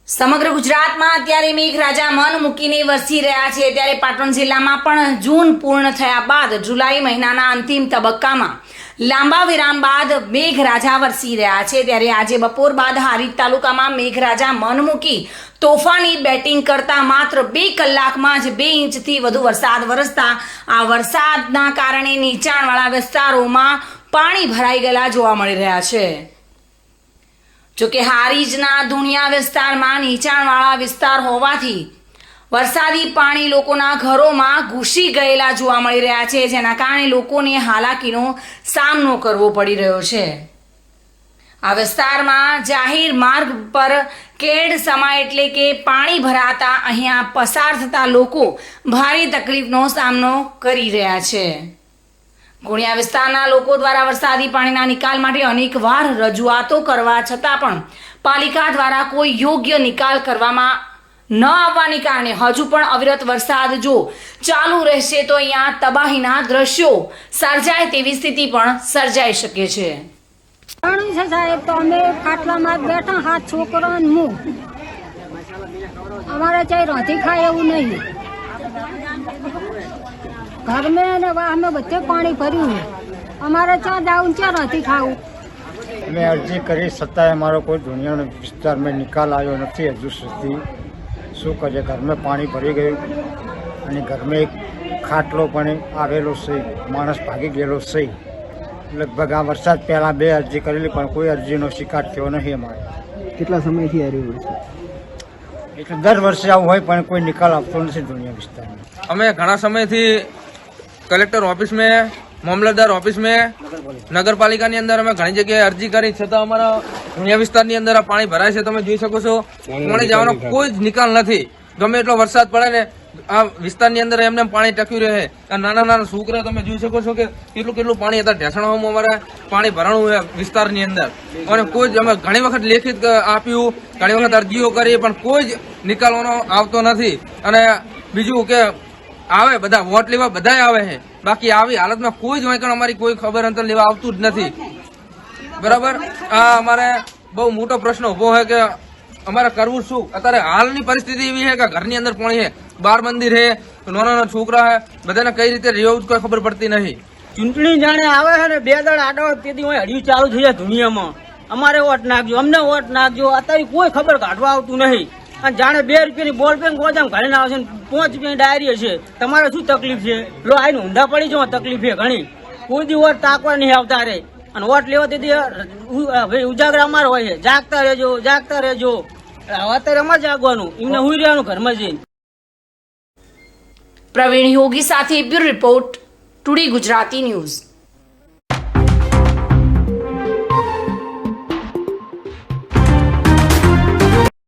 સમગ્ર ગુજરાતમાં અત્યારે મેઘરાજા મન મૂકીને વરસી રહ્યા છે ત્યારે પાટણ જિલ્લામાં પણ જૂન પૂર્ણ થયા બાદ જુલાઈ મહિનાના અંતિમ તબક્કામાં લાંબા વિરામ બાદ મેઘરાજા વરસી રહ્યા છે ત્યારે આજે બપોર બાદ હારીજ તાલુકામાં મેઘરાજા મન મૂકી તોફાની બેટિંગ કરતા માત્ર 2 કલાકમાં જ 2 ઇંચથી વધુ વરસાદ વરસતા આ વરસાદના કારણે નીચાણવાળા વિસ્તારોમાં પાણી ભરાઈ ગયેલા જોવા મળી રહ્યા છે। જોકે હારીજના ધુણિયા વિસ્તારમાં નીચાણવાળા વિસ્તાર હોવાથી વરસાદી પાણી લોકોના ઘરોમાં ઘૂસી ગયેલા જોવા મળી રહ્યા છે, જેના કારણે લોકોને હાલાકીનો સામનો કરવો પડી રહ્યો છે। આ વિસ્તારમાં જાહેર માર્ગ પર કેડ સમા એટલે કે પાણી ભરાતા અહીંયા પસાર થતા લોકો ભારે તકલીફનો સામનો કરી રહ્યા છે। ગુણિયા વિસ્તારના લોકો દ્વારા વરસાદી પાણીના નિકાલ માટે અનેકવાર રજૂઆતો કરવા છતાં પણ પાલિકા દ્વારા કોઈ યોગ્ય નિકાલ કરવામાં ન આવવાને કારણે હજુ પણ અવિરત વરસાદ જો ચાલુ રહેશે તો અહીંયા તબાહીના દ્રશ્યો સર્જાય તેવી સ્થિતિ પણ સર્જાઈ શકે છે। સાહેબ તો અમે ખાટલામાં બેઠા 7 છોકરા અને હું અમારે ચાઈ રોટી ખાય એવું નહીં। घर में हमें बच्चे पानी भर्યું हमारे चા जाऊं चા નથી ખાવું। मैं अर्जी કરી છતાંય અમારો કોઈ દુનિયાનો વિસ્તાર में નિકાલ આવ્યો નથી હજુ સુધી। શું કરીએ, ઘરમાં પાણી ભરી ગયું અને ઘરમાં એક ખાટલો પણ આવેલો છે, માણસ ભાગી ગયેલો છે। લગભગ આ વરસાદ પહેલાં 2 અરજી કરેલી પણ કોઈ અરજીનો શિકાર થયો નથી અમારે। કેટલા સમયથી આ રહ્યું છે? એટલે દર વર્ષે આવું હોય પણ કોઈ નિકાલ આવતો નથી દુનિયા વિસ્તારમાં। અમે ઘણા સમયથી કલેક્ટર ઓફિસ में, મામલતદાર ઓફિસ में, નગરપાલિકાની અંદર અમે ઘણી જગ્યાએ અરજી કરી છતાં અમારા ધુણિયા વિસ્તારની અંદર આ પાણી ભરાય છે। તમે જોઈ શકો છો પાણી જવાનો કોઈ જ નિકાલ નથી। ગમે એટલો વરસાદ પડે ને આ વિસ્તારની અંદર એમને પાણી ટક્યું રહે। આ નાના નાના છોકરા તમે જોઈ શકો છો કે કેટલું પાણી હતા ઢેસણામાં અમારે પાણી ભરાણું હોય વિસ્તારની અંદર। અને કોઈ જ અમે ઘણી વખત લેખિત આપ્યું, ઘણી વખત અરજીઓ કરી પણ કોઈ જ નિકાલવાનો આવતો નથી। અને બીજું કે આવે બધા વોટ લેવા બધા આવે છે, બાકી આવી હાલતમાં કોઈ જ હોય કે અમારી કોઈ ખબર અંતર લેવા આવતું જ નથી। બરાબર, આ અમારે બહુ મોટો પ્રશ્ન ઉભો છે કે અમારે કરવું શું। અત્યારે હાલની પરિસ્થિતિ એવી છે કે ઘરની અંદર પાણી છે, બાર મંદિર છે, નાના નાના છોકરા છે, બધાને કઈ રીતે રહેવું કોઈ ખબર પડતી નથી। ચૂંટણી જાણે આવે છે ને 2 દળ આડો તેથી હોય હડિયું ચાલુ થઈ જાય દુનિયામાં, અમારે વોટ નાખજો, અમને વોટ નાખજો, અત્યારે કોઈ ખબર કાઢવા આવતું નહીં। અને જાણે 2 રૂપિયાની બોલ પેન ગોજામ ઘરે આવે છે, 5 રૂપિયાની ડાયરી છે, તમારે શું તકલીફ છે? લો આઈને ઊંધા પડી જાઓ, તકલીફ છે ઘણી। કોઈ દી વોટ તાકવા નહીં આવતા રે અને વોટ લેવા તેથી ભાઈ ઉજાગરા અમારે હોય છે, જાગતા રહેજો જાગતા રહેજો। અત્યારે અમારે જાગવાનું, એમને હુઈ રહેવાનું ઘરમાં જઈને। પ્રવીણ યોગી સાથે bureau report, today Gujarati news.